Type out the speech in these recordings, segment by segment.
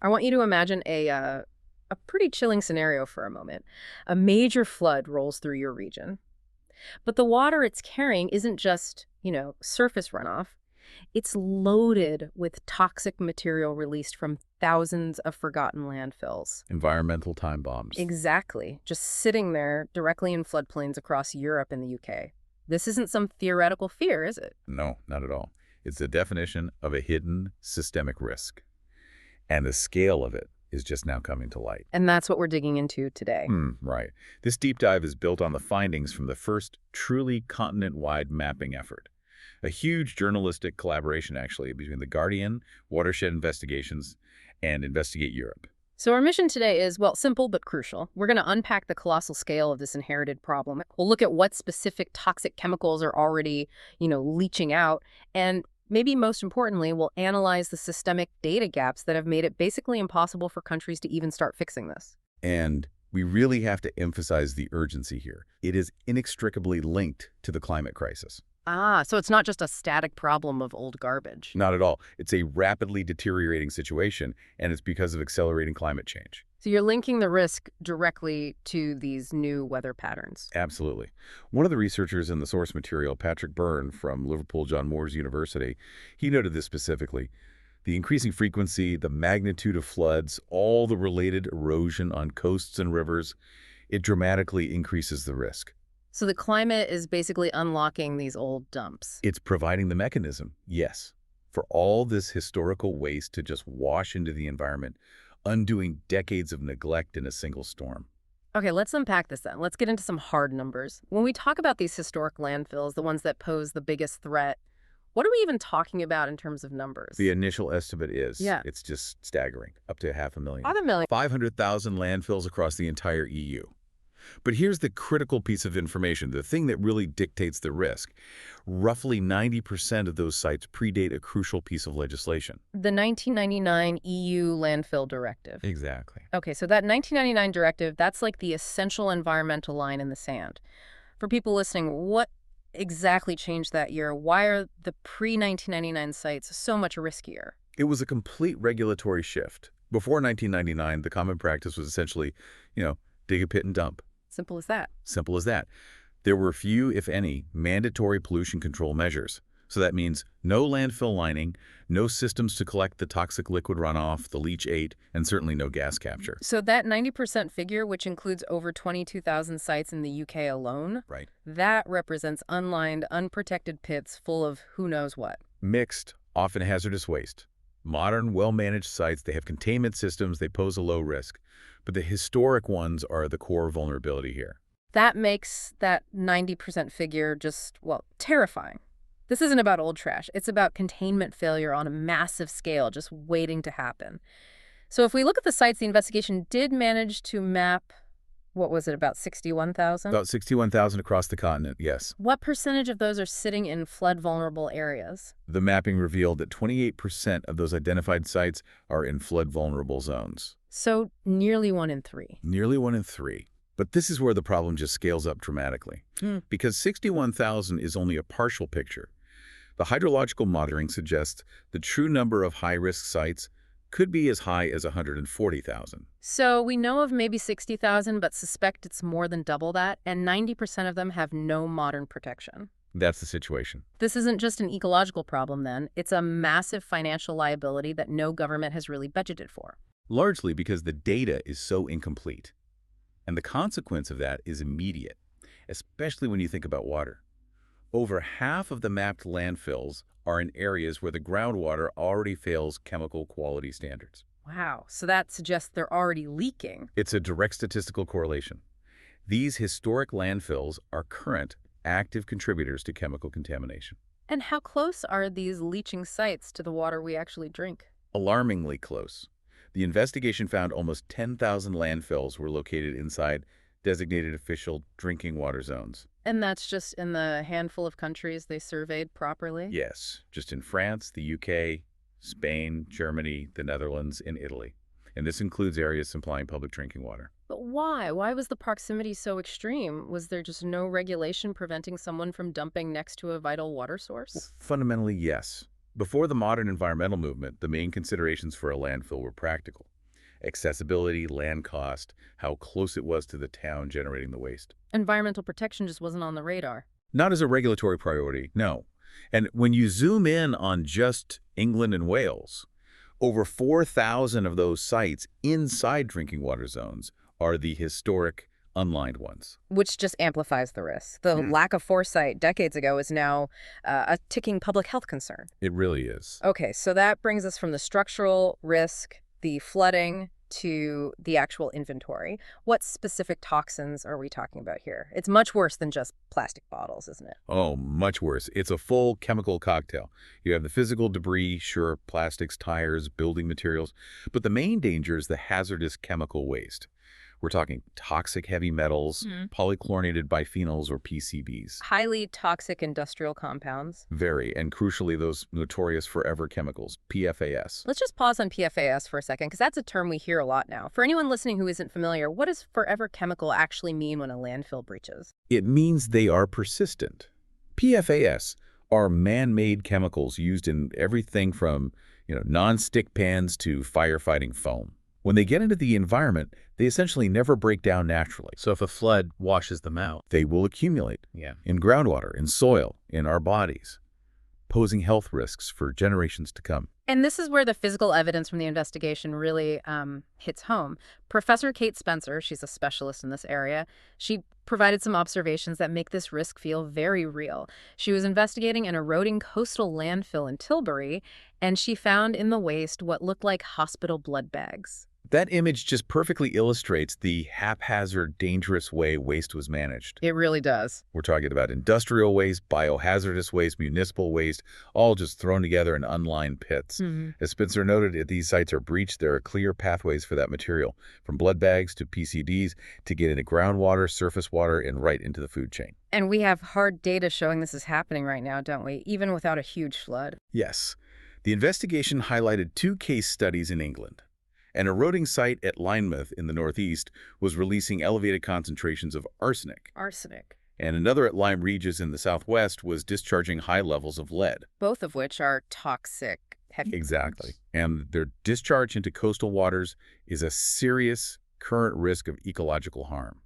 I want you to imagine a pretty chilling scenario for a moment. A major flood rolls through your region, but the water it's carrying isn't just, surface runoff. It's loaded with toxic material released from thousands of forgotten landfills. Environmental time bombs. Exactly, just sitting there directly in floodplains across Europe and the UK. This isn't some theoretical fear, is it? No, not at all. It's the definition of a hidden systemic risk. And the scale of it is just now coming to light. And that's what we're digging into today. Right. This deep dive is built on the findings from the first truly continent-wide mapping effort. A huge journalistic collaboration, actually, between The Guardian, Watershed Investigations, and Investigate Europe. So our mission today is, well, simple but crucial. We're going to unpack the colossal scale of this inherited problem. We'll look at what specific toxic chemicals are already, leaching out. And maybe most importantly, we'll analyze the systemic data gaps that have made it basically impossible for countries to even start fixing this. And we really have to emphasize the urgency here. It is inextricably linked to the climate crisis. So it's not just a static problem of old garbage. Not at all. It's a rapidly deteriorating situation, and it's because of accelerating climate change. So you're linking the risk directly to these new weather patterns. Absolutely. One of the researchers in the source material, Patrick Byrne from Liverpool John Moores University, he noted this specifically. The increasing frequency, the magnitude of floods, all the related erosion on coasts and rivers, it dramatically increases the risk. So the climate is basically unlocking these old dumps. It's providing the mechanism, yes, for all this historical waste to just wash into the environment, undoing decades of neglect in a single storm. Okay, let's unpack this then. Let's get into some hard numbers. When we talk about these historic landfills, the ones that pose the biggest threat, what are we even talking about in terms of numbers? The initial estimate is, Yeah, it's just staggering, up to 500,000. 500,000. 500,000 landfills across the entire EU. But here's the critical piece of information, the thing that really dictates the risk. Roughly 90% of those sites predate a crucial piece of legislation. The 1999 EU Landfill Directive. Exactly. Okay, so that 1999 directive, that's like the essential environmental line in the sand. For people listening, what exactly changed that year? Why are the pre-1999 sites so much riskier? It was a complete regulatory shift. Before 1999, the common practice was essentially, dig a pit and dump. Simple as that. Simple as that. There were few, if any, mandatory pollution control measures. So that means no landfill lining, no systems to collect the toxic liquid runoff, the leachate, and certainly no gas capture. So that 90% figure, which includes over 22,000 sites in the UK alone, Right. that represents unlined, unprotected pits full of who knows what. Mixed, often hazardous waste. Modern, well-managed sites, they have containment systems, they pose a low risk. But the historic ones are the core vulnerability here. That makes that 90% figure just, well, terrifying. This isn't about old trash. It's about containment failure on a massive scale, just waiting to happen. So if we look at the sites, the investigation did manage to map, what was it, about 61,000? About 61,000 across the continent, yes. What percentage of those are sitting in flood-vulnerable areas? The mapping revealed that 28% of those identified sites are in flood-vulnerable zones. So nearly 1 in 3. Nearly 1 in 3. But this is where the problem just scales up dramatically. Because 61,000 is only a partial picture. The hydrological monitoring suggests the true number of high-risk sites could be as high as 140,000. So we know of maybe 60,000, but suspect it's more than double that, and 90% of them have no modern protection. That's the situation. This isn't just an ecological problem then. It's a massive financial liability that no government has really budgeted for. Largely because the data is so incomplete. And the consequence of that is immediate, especially when you think about water. Over half of the mapped landfills are in areas where the groundwater already fails chemical quality standards. Wow, so that suggests they're already leaking. It's a direct statistical correlation. These historic landfills are current, active contributors to chemical contamination. And how close are these leaching sites to the water we actually drink? Alarmingly close. The investigation found almost 10,000 landfills were located inside designated official drinking water zones. And that's just in the handful of countries they surveyed properly? Yes, just in France, the UK, Spain, Germany, the Netherlands, and Italy. And this includes areas supplying public drinking water. But why? Why was the proximity so extreme? Was there just no regulation preventing someone from dumping next to a vital water source? Well, fundamentally, yes. Before the modern environmental movement, the main considerations for a landfill were practical. accessibility, land cost, how close it was to the town generating the waste. Environmental protection just wasn't on the radar. Not as a regulatory priority, no. And when you zoom in on just England and Wales, over 4,000 of those sites inside drinking water zones are the historic, unlined ones. Which just amplifies the risk. The lack of foresight decades ago is now a ticking public health concern. It really is. Okay, so that brings us from the structural risk, the flooding, to the actual inventory. What specific toxins are we talking about here? It's much worse than just plastic bottles, isn't it? Oh, much worse. It's a full chemical cocktail. You have the physical debris, sure, plastics, tires, building materials, but the main danger is the hazardous chemical waste. We're talking toxic heavy metals, polychlorinated biphenyls or PCBs. Highly toxic industrial compounds. Very, and crucially, those notorious forever chemicals, PFAS. Let's just pause on PFAS for a second, because that's a term we hear a lot now. For anyone listening who isn't familiar, what does forever chemical actually mean when a landfill breaches? It means they are persistent. PFAS are man-made chemicals used in everything from, non-stick pans to firefighting foam. When they get into the environment, they essentially never break down naturally. So if a flood washes them out, They will accumulate in groundwater, in soil, in our bodies, posing health risks for generations to come. And this is where the physical evidence from the investigation really hits home. Professor Kate Spencer, she's a specialist in this area, she provided some observations that make this risk feel very real. She was investigating an eroding coastal landfill in Tilbury, and she found in the waste what looked like hospital blood bags. That image just perfectly illustrates the haphazard, dangerous way waste was managed. It really does. We're talking about industrial waste, biohazardous waste, municipal waste, all just thrown together in unlined pits. As Spencer noted, if these sites are breached, there are clear pathways for that material, from blood bags to PCDs, to get into groundwater, surface water, and right into the food chain. And we have hard data showing this is happening right now, don't we? Even without a huge flood. Yes. The investigation highlighted 2 case studies in England. An eroding site at Lynmouth in the northeast was releasing elevated concentrations of arsenic. Arsenic. And another at Lyme Regis in the southwest was discharging high levels of lead. Both of which are toxic. Heavy. Exactly. And their discharge into coastal waters is a serious current risk of ecological harm.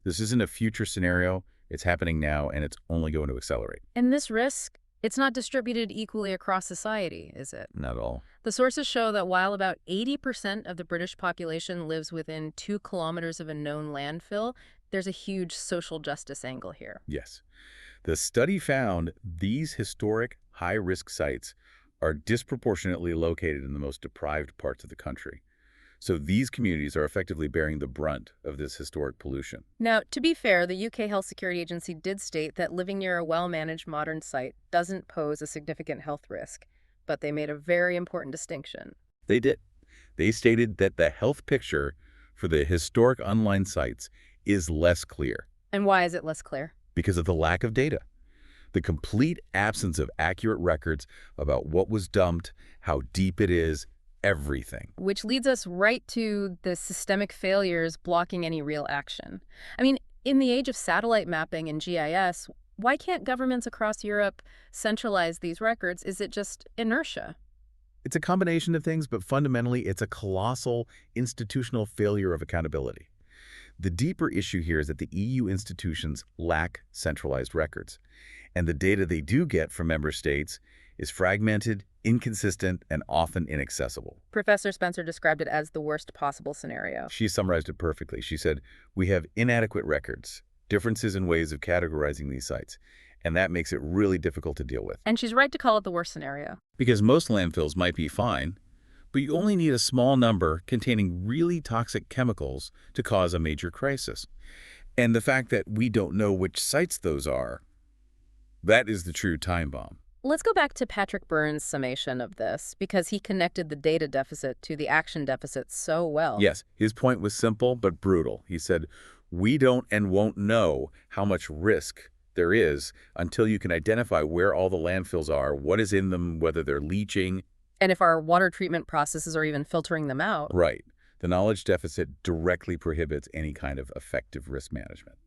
This isn't a future scenario. It's happening now, and it's only going to accelerate. And this risk, it's not distributed equally across society, is it? Not at all. The sources show that while about 80% of the British population lives within 2 kilometers of a known landfill, there's a huge social justice angle here. Yes. The study found these historic high-risk sites are disproportionately located in the most deprived parts of the country. So these communities are effectively bearing the brunt of this historic pollution. Now, to be fair, the UK Health Security Agency did state that living near a well-managed modern site doesn't pose a significant health risk, but they made a very important distinction. They did. They stated that the health picture for the historic unlined sites is less clear. And why is it less clear? Because of the lack of data. The complete absence of accurate records about what was dumped, how deep it is, everything. Which leads us right to the systemic failures blocking any real action. I mean, in the age of satellite mapping and GIS, why can't governments across Europe centralize these records? Is it just inertia? It's a combination of things, but fundamentally, it's a colossal institutional failure of accountability. The deeper issue here is that the EU institutions lack centralized records, and the data they do get from member states is fragmented, inconsistent, and often inaccessible. Professor Spencer described it as the worst possible scenario. She summarized it perfectly. She said, "We have inadequate records, differences in ways of categorizing these sites, and that makes it really difficult to deal with." And she's right to call it the worst scenario. Because most landfills might be fine, but you only need a small number containing really toxic chemicals to cause a major crisis. And the fact that we don't know which sites those are, that is the true time bomb. Let's go back to Patrick Byrne's summation of this, because he connected the data deficit to the action deficit so well. Yes, his point was simple but brutal. He said, we don't and won't know how much risk there is until you can identify where all the landfills are, what is in them, whether they're leaching. And if our water treatment processes are even filtering them out. Right. The knowledge deficit directly prohibits any kind of effective risk management.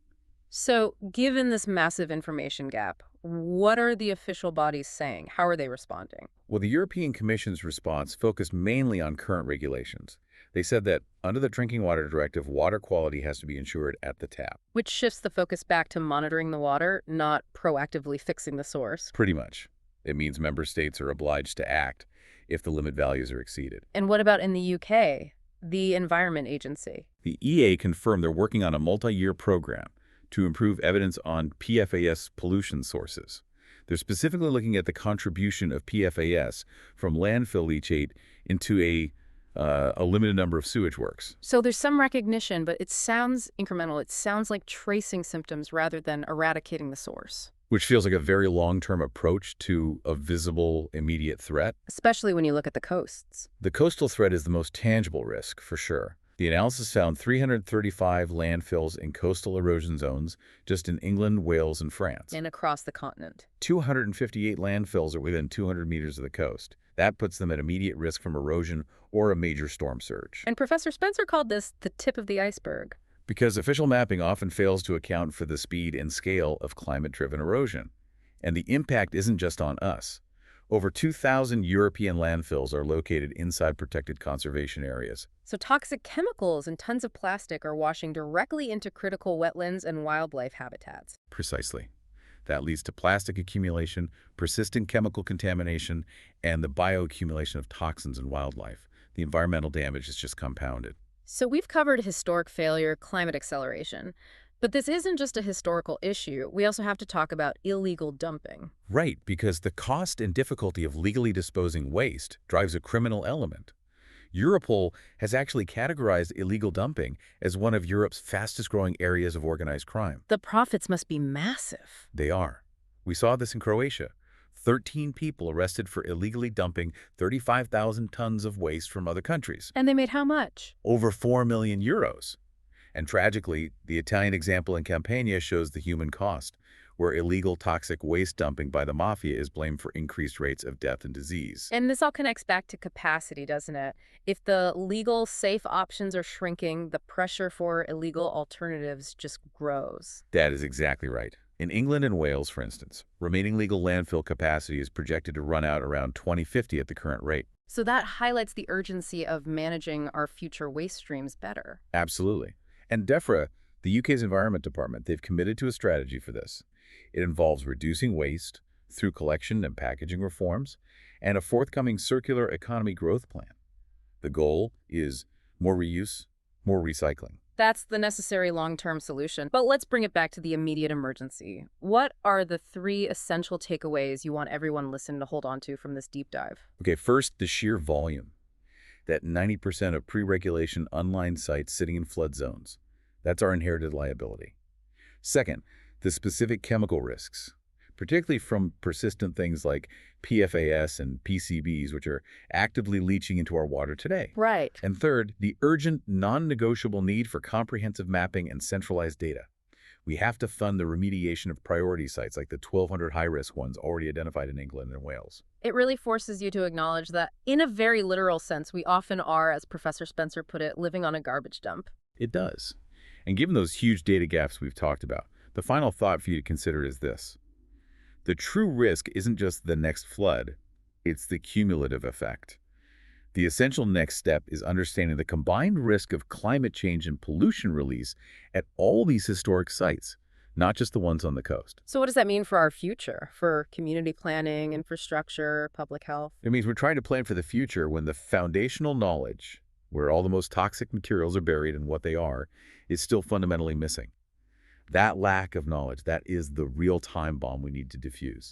So, given this massive information gap, what are the official bodies saying? How are they responding? Well, the European Commission's response focused mainly on current regulations. They said that under the Drinking Water Directive, water quality has to be ensured at the tap. Which shifts the focus back to monitoring the water, not proactively fixing the source. Pretty much. It means member states are obliged to act if the limit values are exceeded. And what about in the UK, the Environment Agency? The EA confirmed they're working on a multi-year program to improve evidence on PFAS pollution sources. They're specifically looking at the contribution of PFAS from landfill leachate into a limited number of sewage works. So there's some recognition, but it sounds incremental. It sounds like tracing symptoms rather than eradicating the source. Which feels like a very long-term approach to a visible, immediate threat. Especially when you look at the coasts. The coastal threat is the most tangible risk, for sure. The analysis found 335 landfills in coastal erosion zones just in England, Wales, and France. And across the continent. 258 landfills are within 200 meters of the coast. That puts them at immediate risk from erosion or a major storm surge. And Professor Spencer called this the tip of the iceberg. Because official mapping often fails to account for the speed and scale of climate-driven erosion. And the impact isn't just on us. Over 2,000 European landfills are located inside protected conservation areas. So toxic chemicals and tons of plastic are washing directly into critical wetlands and wildlife habitats. Precisely. That leads to plastic accumulation, persistent chemical contamination, and the bioaccumulation of toxins in wildlife. The environmental damage is just compounded. So we've covered historic failure, climate acceleration. But this isn't just a historical issue. We also have to talk about illegal dumping. Right, because the cost and difficulty of legally disposing waste drives a criminal element. Europol has actually categorized illegal dumping as one of Europe's fastest-growing areas of organized crime. The profits must be massive. They are. We saw this in Croatia. 13 people arrested for illegally dumping 35,000 tons of waste from other countries. And they made how much? Over 4 million euros. And tragically, the Italian example in Campania shows the human cost, where illegal toxic waste dumping by the mafia is blamed for increased rates of death and disease. And this all connects back to capacity, doesn't it? If the legal, safe options are shrinking, the pressure for illegal alternatives just grows. That is exactly right. In England and Wales, for instance, remaining legal landfill capacity is projected to run out around 2050 at the current rate. So that highlights the urgency of managing our future waste streams better. Absolutely. And DEFRA, the UK's Environment Department, they've committed to a strategy for this. It involves reducing waste through collection and packaging reforms and a forthcoming circular economy growth plan. The goal is more reuse, more recycling. That's the necessary long-term solution. But let's bring it back to the immediate emergency. What are the 3 essential takeaways you want everyone listening to hold on to from this deep dive? Okay, first, the sheer volume. That 90% of pre-regulation unlined sites sitting in flood zones. That's our inherited liability. Second, the specific chemical risks, particularly from persistent things like PFAS and PCBs, which are actively leaching into our water today. Right. And third, the urgent, non-negotiable need for comprehensive mapping and centralized data. We have to fund the remediation of priority sites like the 1,200 high-risk ones already identified in England and Wales. It really forces you to acknowledge that, in a very literal sense, we often are, as Professor Spencer put it, living on a garbage dump. It does. And given those huge data gaps we've talked about, the final thought for you to consider is this. The true risk isn't just the next flood, it's the cumulative effect. The essential next step is understanding the combined risk of climate change and pollution release at all these historic sites, not just the ones on the coast. So what does that mean for our future, for community planning, infrastructure, public health? It means we're trying to plan for the future when the foundational knowledge, where all the most toxic materials are buried and what they are, is still fundamentally missing. That lack of knowledge, that is the real time bomb we need to defuse.